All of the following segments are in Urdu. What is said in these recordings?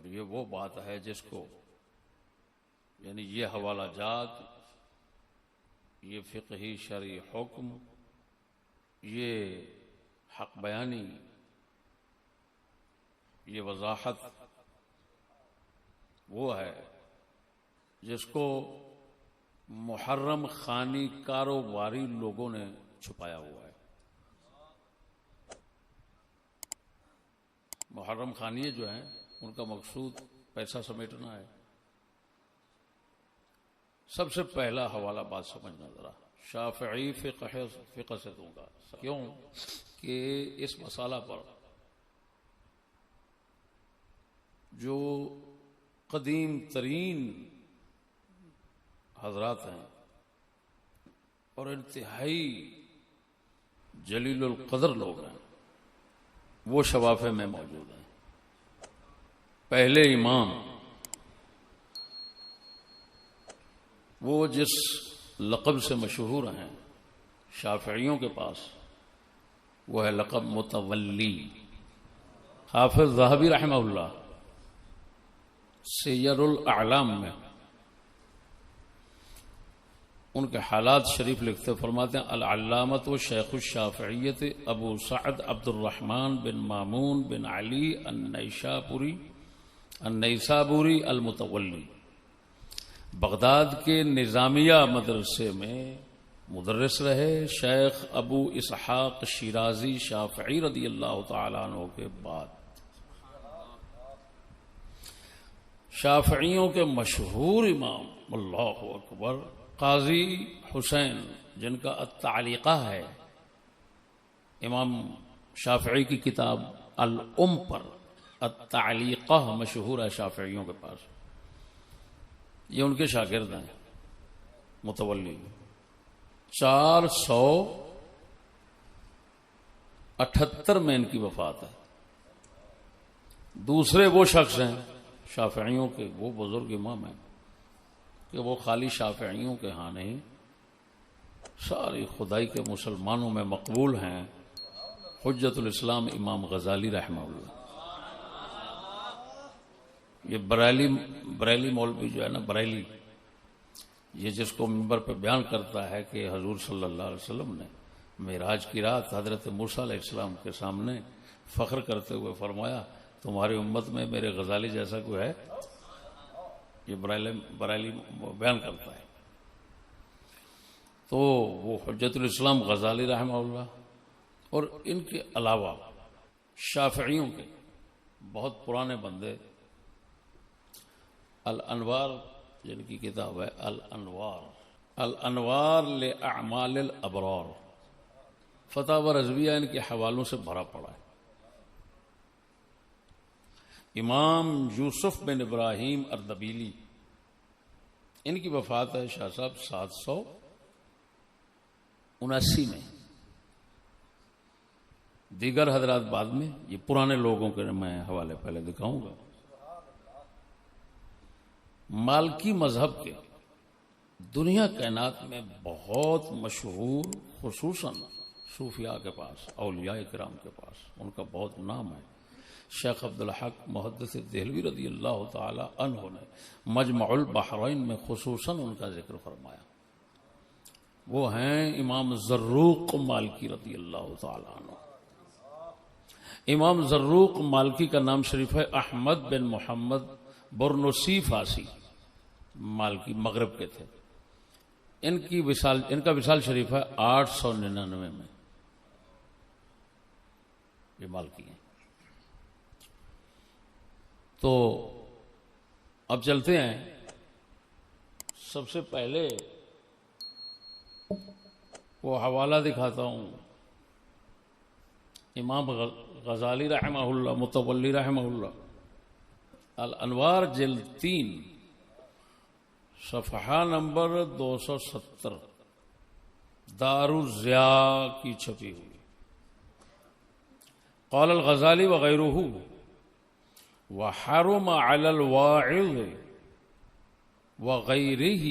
اور یہ وہ بات ہے جس کو یعنی یہ حوالہ جات، یہ فقہی شرعی حکم، یہ حق بیانی، یہ وضاحت وہ ہے جس کو محرم خانی کاروباری لوگوں نے چھپایا ہوا ہے۔ محرم خانیے جو ہیں ان کا مقصود پیسہ سمیٹنا ہے۔ سب سے پہلا حوالہ بات سمجھنا ذرا، شافعی فقہ سے دوں گا، کیوں کہ اس مسئلہ پر جو قدیم ترین حضرات ہیں اور انتہائی جلیل القدر لوگ ہیں وہ شوافع میں موجود ہیں۔ پہلے امام وہ جس لقب سے مشہور ہیں شافعیوں کے پاس، وہ ہے لقب متولی۔ حافظ ذہبی رحمہ اللہ سیر الاعلام میں ان کے حالات شریف لکھتے فرماتے ہیں العلامۃ و شیخ الشافعیت ابو سعد عبد الرحمن بن مامون بن علی النیسابوری المتولی بغداد کے نظامیہ مدرسے میں مدرس رہے۔ شیخ ابو اسحاق شیرازی شافعی رضی اللہ تعالیٰ عنہ کے بعد شافعیوں کے مشہور امام، اللہ اکبر، قاضی حسین جن کا التعلیقہ ہے امام شافعی کی کتاب الام پر، التعلیقہ مشہور ہے شافعیوں کے پاس، یہ ان کے شاگرد ہیں متولی۔ 478 میں ان کی وفات ہے۔ دوسرے وہ شخص ہیں شافعیوں کے وہ بزرگ امام ہیں کہ وہ خالی شافعیوں کے ہاں نہیں، ساری خدائی کے مسلمانوں میں مقبول ہیں، حجت الاسلام امام غزالی رحمہ اللہ۔ یہ بریلی مولوی جو ہے نا، بریلی، یہ جس کو منبر پہ بیان کرتا ہے کہ حضور صلی اللہ علیہ وسلم نے معراج کی رات حضرت موسیٰ علیہ السلام کے سامنے فخر کرتے ہوئے فرمایا تمہاری امت میں میرے غزالی جیسا کوئی ہے، یہ بریلی بیان کرتا ہے۔ تو وہ حجت الاسلام غزالی رحمہ اللہ اور ان کے علاوہ شافعیوں کے بہت پرانے بندے، الانوار جن کی کتاب ہے الانوار لاعمال الابرار، فتاوی رضویہ ان کے حوالوں سے بھرا پڑا ہے۔ امام یوسف بن ابراہیم اردبیلی، ان کی وفات ہے شاہ صاحب 779 میں۔ دیگر حضرات بعد میں، یہ پرانے لوگوں کے میں حوالے پہلے دکھاؤں گا۔ مالکی مذہب کے دنیا کائنات میں بہت مشہور، خصوصاً صوفیاء کے پاس، اولیاء کرام کے پاس ان کا بہت نام ہے۔ شیخ عبدالحق محدث دہلوی رضی اللہ تعالی عنہ نے مجمع البحرین میں خصوصاً ان کا ذکر فرمایا۔ وہ ہیں امام زروق مالکی رضی اللہ تعالی عنہ۔ امام زروق مالکی کا نام شریف ہے احمد بن محمد برنسی فاسی، مالکی مغرب کے تھے۔ ان کا وصال شریف ہے 899 میں، یہ مالکی ہیں۔ تو اب چلتے ہیں، سب سے پہلے وہ حوالہ دکھاتا ہوں امام غزالی رحمہ اللہ متولی رحمہ اللہ، الانوار جلد 3 صفحہ نمبر 270، دار الضیاء کی چھپی ہوئی۔ قال الغزالی وغیرہ وحرم علی الواعظ وغیرہ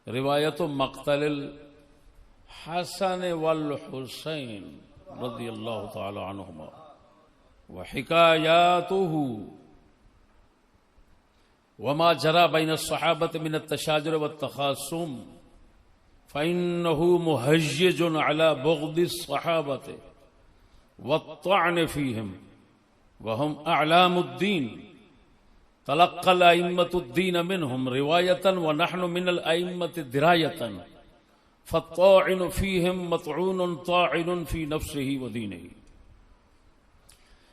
روایت مقتل الحسن والحسین رضی اللہ تعالی عنہما وحکایاتہ وما جرى بين الصحابة من التشاجر والتخاصم فإنه مهيج على بغض الصحابة والطعن فيهم وهم أعلام الدين تلقى الأئمة الدين منهم رواية ونحن من الأئمة دراية فالطاعن فيهم مطعون طاعن في نفسه ودينه.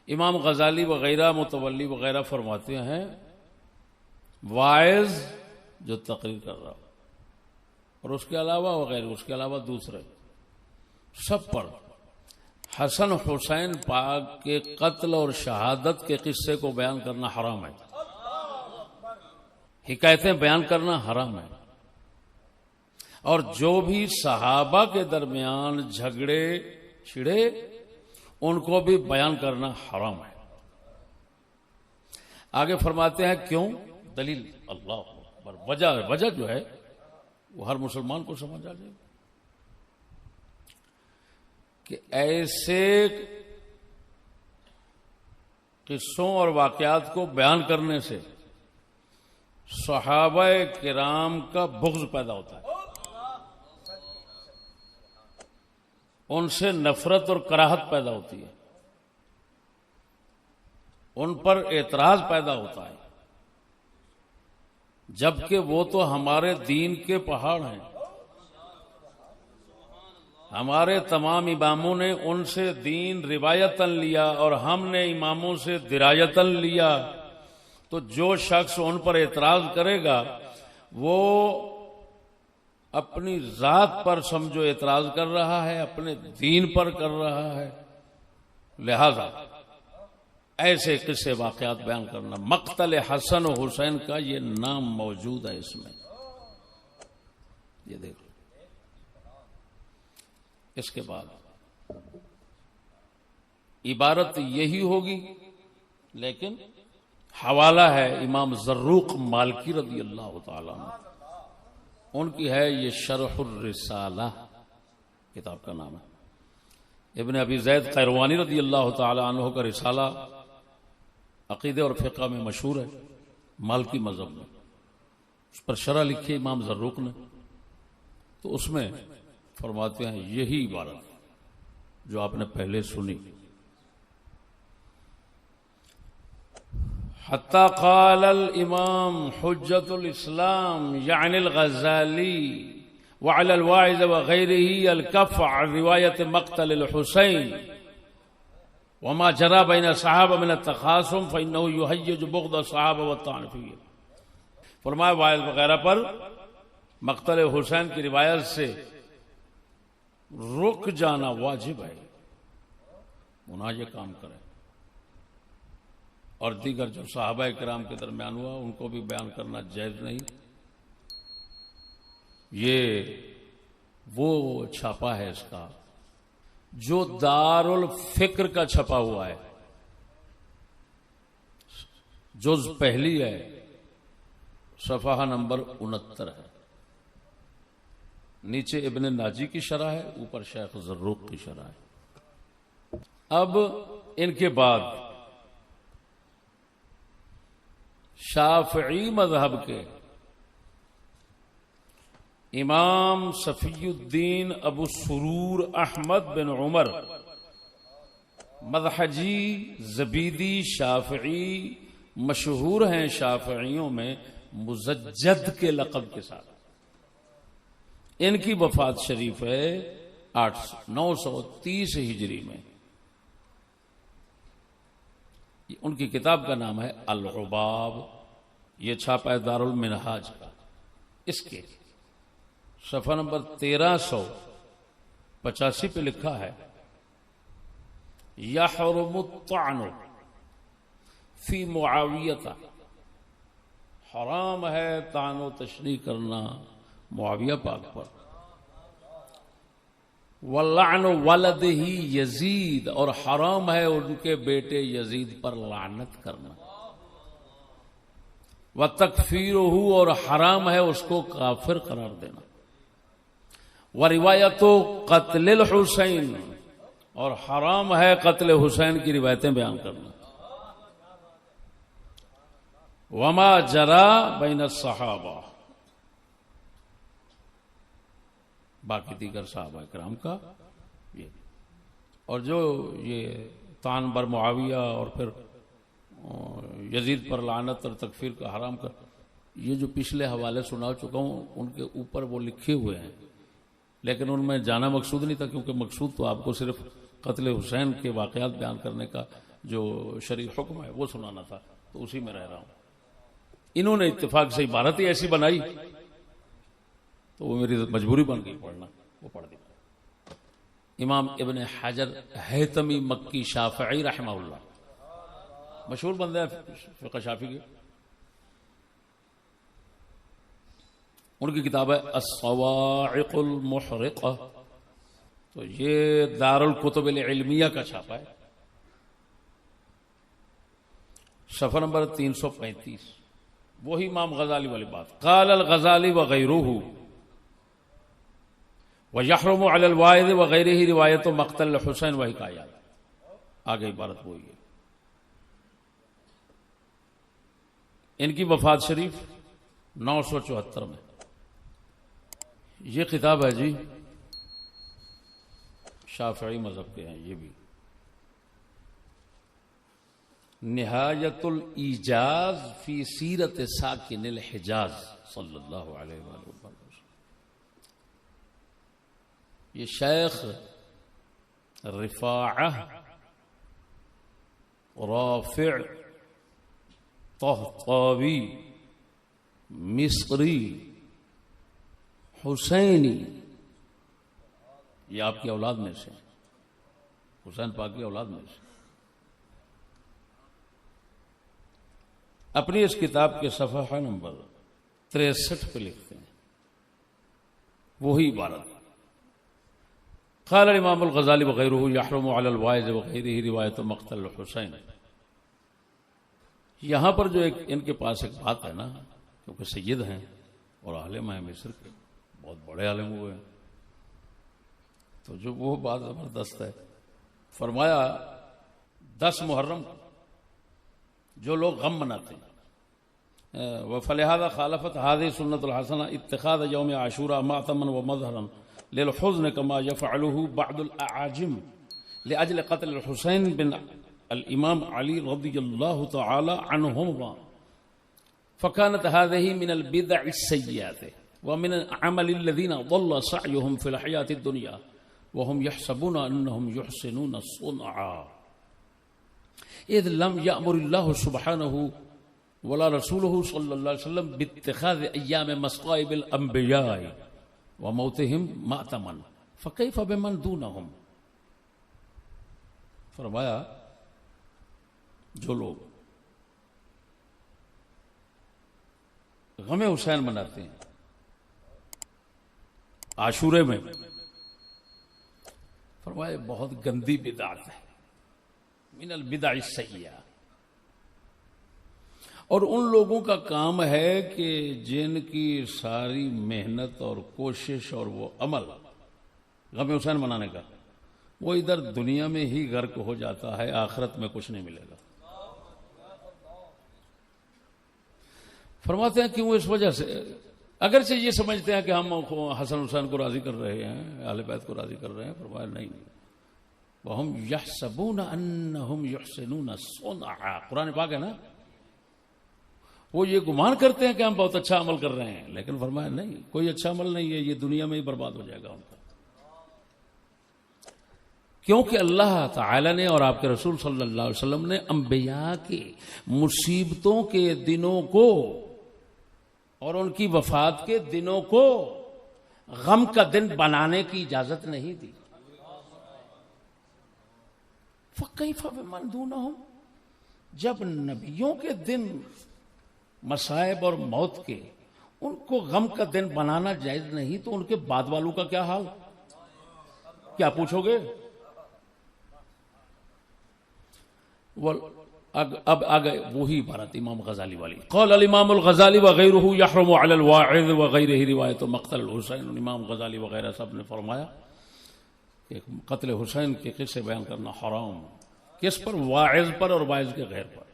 امام غزالی وغیرہ متولی وغیرہ فرماتے ہیں واعظ جو تقریر کر رہا اور اس کے علاوہ وغیرہ اس کے علاوہ دوسرے سب پر حسن حسین پاک کے قتل اور شہادت کے قصے کو بیان کرنا حرام ہے، حکایتیں بیان کرنا حرام ہے، اور جو بھی صحابہ کے درمیان جھگڑے چھڑے ان کو بھی بیان کرنا حرام ہے. آگے فرماتے ہیں کیوں؟ دلیل اللہ اکبر. وجہ جو ہے وہ ہر مسلمان کو سمجھ آ جائے کہ ایسے قصوں اور واقعات کو بیان کرنے سے صحابہ کرام کا بغض پیدا ہوتا ہے، ان سے نفرت اور کراہت پیدا ہوتی ہے، ان پر اعتراض پیدا ہوتا ہے، جبکہ وہ تو ہمارے دین کے پہاڑ ہیں. ہمارے تمام اماموں نے ان سے دین روایتاً لیا اور ہم نے اماموں سے درایتاً لیا. تو جو شخص ان پر اعتراض کرے گا وہ اپنی ذات پر سمجھو اعتراض کر رہا ہے، اپنے دین پر کر رہا ہے. لہذا ایسے قصے واقعات بیان کرنا، مقتل حسن و حسین کا یہ نام موجود ہے اس میں، یہ دیکھو. اس کے بعد عبارت یہی ہوگی لیکن حوالہ ہے امام زروق مالکی رضی اللہ تعالیٰ عنہ، ان کی ہے یہ شرح الرسالہ کتاب کا نام ہے. ابن ابی زید قیروانی رضی اللہ تعالی عنہ کا رسالہ عقیدے اور فقہ میں مشہور ہے، مالکی مذہب میں. اس پر شرح لکھی امام زروق نے، تو اس میں فرماتے ہیں یہی عبارت جو آپ نے پہلے سنی. حتی قال الامام حجت الاسلام یعنی الغزالی وعلى الواعظ وغيره الكف عن رواية مقتل الحسين وما جرى بين الصحابة من التخاصم فإنه يهيج بغض الصحابة والطعن فيهم. فرمایا واعظ وغیرہ پر مقتل حسین کی روایت سے رک جانا واجب ہے، انہاں یہ کام کریں، اور دیگر جو صحابہ کرام کے درمیان ہوا ان کو بھی بیان کرنا جائز نہیں. یہ وہ چھاپا ہے اس کا جو دارالفکر کا چھپا ہوا ہے، جز پہلی ہے، صفحہ نمبر 69 ہے. نیچے ابن ناجی کی شرح ہے، اوپر شیخ زروق کی شرح ہے. اب ان کے بعد شافعی مذہب کے امام صفی الدین ابو سرور احمد بن عمر مذہجی زبیدی شافعی مشہور ہیں شافعیوں میں مزجد کے لقب کے ساتھ. ان کی وفات شریف ہے 930 ہجری میں. ان کی کتاب کا نام ہے العباب، یہ چھاپا ہے دارالمنہاج کا. اس کے صفحہ نمبر 1385 پہ لکھا ہے یحرم الطعن فی معاویہ، حرام ہے طعن و تشریح کرنا معاویہ پاک پر. واللعن ولدہ یزید، اور حرام ہے ان کے بیٹے یزید پر لعنت کرنا. وتکفیرہ، اور حرام ہے اس کو کافر قرار دینا. وروایت قتل الحسین، اور حرام ہے قتل حسین کی روایتیں بیان کرنا. وما جرا بین الصحابہ، باقی دیگر صحابہ کرام کا یہ، اور جو یہ طعن بر معاویہ اور پھر یزید پر لعنت اور تکفیر کا حرام کا، یہ جو پچھلے حوالے سنا چکا ہوں ان کے اوپر وہ لکھے ہوئے ہیں، لیکن ان میں جانا مقصود نہیں تھا، کیونکہ مقصود تو آپ کو صرف قتل حسین کے واقعات بیان کرنے کا جو شرعی حکم ہے وہ سنانا تھا، تو اسی میں رہ رہا ہوں۔ انہوں نے اتفاق سے عبارت ہی ایسی بنائی تو وہ میری مجبوری بن گئی پڑھنا، وہ پڑھ دی۔ امام ابن حجر ہیثمی مکی شافعی رحمہ اللہ، مشہور بندہ ہے فقہ شافعی کے، ان کی کتاب ہے الصواعق المحرقہ، تو یہ دار الکتب العلمیہ کا چھاپا ہے، صفحہ نمبر 335، وہی امام غزالی والی بات، قال الغزالی وغیرہ وَيَحْرُمُ عَلَى الْوَائِدِ وَغَيْرِهِ روایت مقتل حسین وحکایات، آگے عبارت وہی ہے۔ ان کی وفات شریف 974 میں، یہ کتاب ہے جی شافعی مذہب کے ہیں، یہ بھی نہایت الایجاز فی سیرت ساکن الحجاز صلی اللہ علیہ وآلہ وسلم، یہ شیخ رفاعہ رافع طہطاوی مصری حسینی، یہ آپ کی اولاد میں سے، حسین پاک کی اولاد میں سے، اپنی اس کتاب کے صفحہ نمبر 63 پہ لکھتے ہیں وہی عبارت، قال الامام الغزالی وغیرہ یحرم علی الوائز وغیرہ روایت مقتل حسین۔ یہاں پر جو ان کے پاس ایک بات ہے نا، کیونکہ سید ہیں اور عالم ہیں مصر کے، بہت بڑے عالم ہوئے ہیں، تو جو وہ بات زبردست ہے، فرمایا 10 محرم کو جو لوگ غم مناتے ہیں، وَفَلِهَذَا خَالَفَتْ هَذِهِ سُنَّةُ الْحَسَنَةِ اتِّخَاذَ يَوْمِ عَاشُورَاءَ مَعْتَمًا وَمَظْهَرًا لِلْحُزْنِ كَمَا يَفْعَلُهُ بَعْضُ الْأَعَاجِمِ لِأَجْلِ قتل الحسين بن الإمام علي رضي الله تعالى عنهما، فكانت هذه من البدع السيئات ومن عمل الذين ضل سعيهم في الحياة الدنيا وهم يحسبون أنهم يحسنون صنعا، إذ لم يأمر الله سبحانه ولا رسوله صلى الله عليه وسلم باتخاذ أيام مصائب الأنبياء وموتهم مأتما، فكيف بمن دونهم۔ فرمایا جو لوگ غم حسین مناتے ہیں عاشورے میں، فرمایا بہت گندی بدعت ہے، من البدع السیئہ، اور ان لوگوں کا کام ہے کہ جن کی ساری محنت اور کوشش اور وہ عمل غم حسین منانے کا، وہ ادھر دنیا میں ہی غرق ہو جاتا ہے، آخرت میں کچھ نہیں ملے گا۔ فرماتے ہیں کیوں؟ اس وجہ سے اگرچہ یہ سمجھتے ہیں کہ ہم حسن حسین کو راضی کر رہے ہیں، اہل بیت کو راضی کر رہے ہیں، فرمایا نہیں، وَهُمْ يَحْسَبُونَ أَنَّهُمْ يُحْسِنُونَ صُنْعًا، قرآن پاک ہے نا، وہ یہ گمان کرتے ہیں کہ ہم بہت اچھا عمل کر رہے ہیں، لیکن فرمایا نہیں، کوئی اچھا عمل نہیں ہے، یہ دنیا میں ہی برباد ہو جائے گا ان کا، کیونکہ اللہ تعالی نے اور آپ کے رسول صلی اللہ علیہ وسلم نے انبیاء کے مصیبتوں کے دنوں کو اور ان کی وفات کے دنوں کو غم کا دن بنانے کی اجازت نہیں دی۔ فَكَيْفَ بِمَنْ دُونَهُمْ، جب نبیوں کے دن مصائب اور موت کے ان کو غم کا دن بنانا جائز نہیں، تو ان کے بعد والوں کا کیا حال؟ کیا پوچھو گے؟ اب آگے وہی عبارت امام غزالی والی، قال الامام الغزالی وغیرہ یحرم علی الواعظ وغیرہ روایت مقتل الحسین، امام غزالی وغیرہ سب نے فرمایا کہ قتل حسین کے قصے بیان کرنا حرام، کس پر؟ واعظ پر اور واعظ کے غیر پر،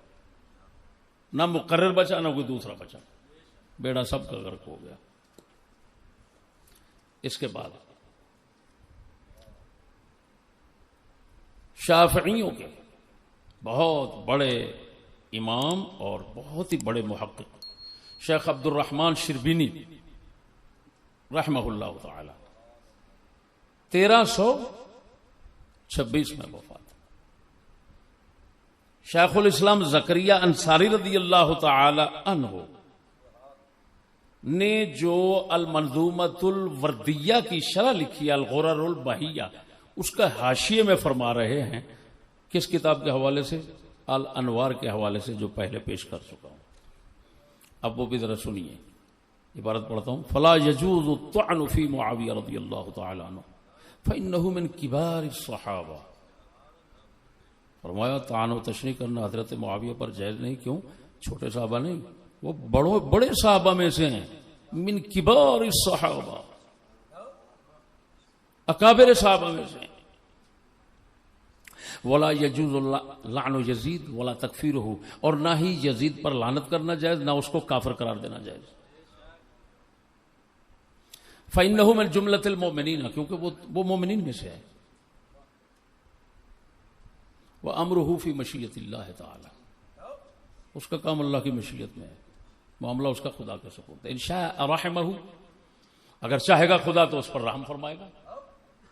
نہ مقرر بچا نہ کوئی دوسرا بچا، بیڑا سب کا غرق ہو گیا۔ اس کے بعد شافعیوں کے بہت بڑے امام اور بہت ہی بڑے محقق شیخ عبد الرحمن شربینی رحمہ اللہ تعالی 1326 میں وفات۔ شیخ الاسلام زکریہ انصاری رضی اللہ تعالی عنہ نے جو المنظومۃ الوردیہ کی شرح لکھی ہے الغرر البہیہ، اس کا حاشیے میں فرما رہے ہیں کس کتاب کے حوالے سے؟ الانوار کے حوالے سے، جو پہلے پیش کر چکا ہوں۔ اب وہ بھی ذرا سنیے، عبارت پڑھتا ہوں۔ فلا يجوز الطعن في معاویہ رضی اللہ تعالی عنہ فإنه من کبار الصحابہ۔ فرمایا طعن و تشنیع کرنا حضرت معاویہ پر جائز نہیں، کیوں؟ چھوٹے صحابہ نہیں، وہ بڑے صحابہ میں سے ہیں، من کبار الصحابہ، اکابر صحابہ میں سے ہیں۔ ولا یجوز لعن یزید ولا تکفیرہ، اور نہ ہی یزید پر لعنت کرنا جائز، نہ اس کو کافر قرار دینا جائز۔ فإنہ من جملۃ المؤمنین، کیونکہ وہ مومنین میں سے ہے۔ وامرہ فی مشیۃ اللہ تعالی، اس کا کام اللہ کی مشیت میں ہے، معاملہ اس کا خدا کا سپرد ہے۔ ان شاء رحمہ، اگر چاہے گا خدا تو اس پر رحم فرمائے گا۔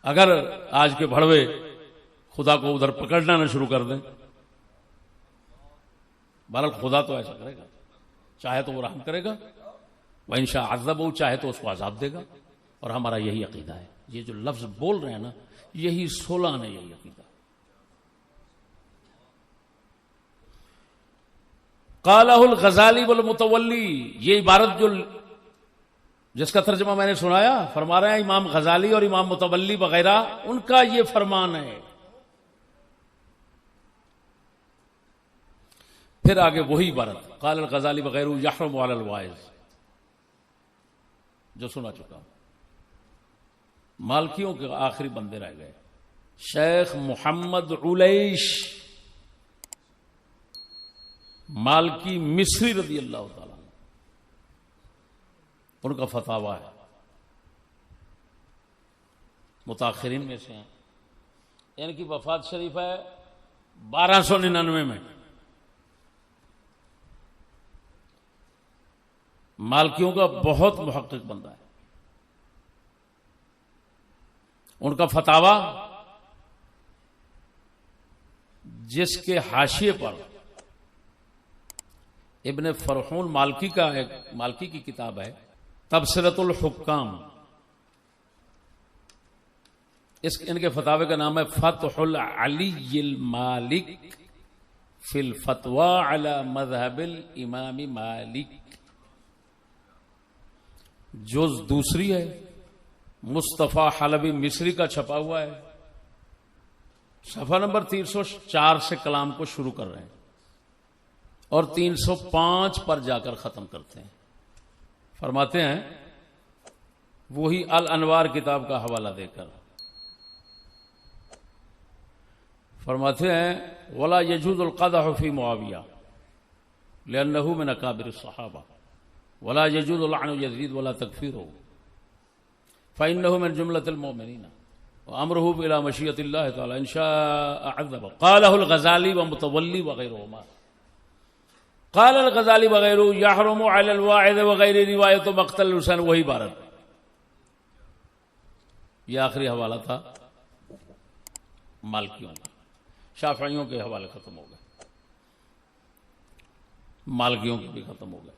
اگر آج کے بھڑوے خدا کو ادھر پکڑنا نہ شروع کر دیں، بہرحال خدا تو ایسا کرے گا، چاہے تو وہ رحم کرے گا، وَإِن شاء عَذَّبَهُ، چاہے تو اس کو عذاب دے گا۔ اور ہمارا یہی عقیدہ ہے، یہ جو لفظ بول رہے ہیں نا، یہی 16 نے یہی عقیدہ۔ قالہ الغزالی والمتولی، یہ عبارت جو جس کا ترجمہ میں نے سنایا، فرما رہے ہیں امام غزالی اور امام متولی وغیرہ، ان کا یہ فرمان ہے۔ پھر آگے وہی عبارت، قال الغزالی وغیرہ یحرم علی الواعظ، جو سنا چکا ہوں۔ مالکیوں کے آخری بندے رہ گئے، شیخ محمد علیش مالکی مصری رضی اللہ تعالیٰ عنہ، ان کا فتاوی ہے، متاخرین میں سے ہیں، ان کی وفات شریف ہے 1299 میں۔ مالکیوں کا بہت محقق بندہ ہے، ان کا فتاوی جس کے حاشیے پر ابن فرحون مالکی کا ایک مالکی کی کتاب ہے تبصرۃ الحکام، ان کے فتاوی کا نام ہے فتح العلی المالک فی الفتوی علی مذہب الامام مالک، جز دوسری ہے، مصطفیٰ حلبی مصری کا چھپا ہوا ہے، صفحہ نمبر 304 سے کلام کو شروع کر رہے ہیں اور 305 پر جا کر ختم کرتے ہیں۔ فرماتے ہیں وہی الانوار کتاب کا حوالہ دے کر، فرماتے ہیں ولا یجوز القدح فی معاویہ لأنہ من اکابر الصحابہ، ولا یجوز لعن یزید ولا تکفیرہ فإنہ من جملۃ المؤمنین وامرہ الی مشیۃ اللہ تعالی ان شاء عذب۔ قالہ الغزالی ومتولی وغیرہما، قال الغزالی وغیرہ یحرم علی الواعظ وغیر روایت مقتل الحسین، وہی عبارت۔ یہ آخری حوالہ تھا مالکیوں کا، شافعیوں کے حوالے ختم ہو گئے، مالکیوں کے بھی ختم ہو گئے۔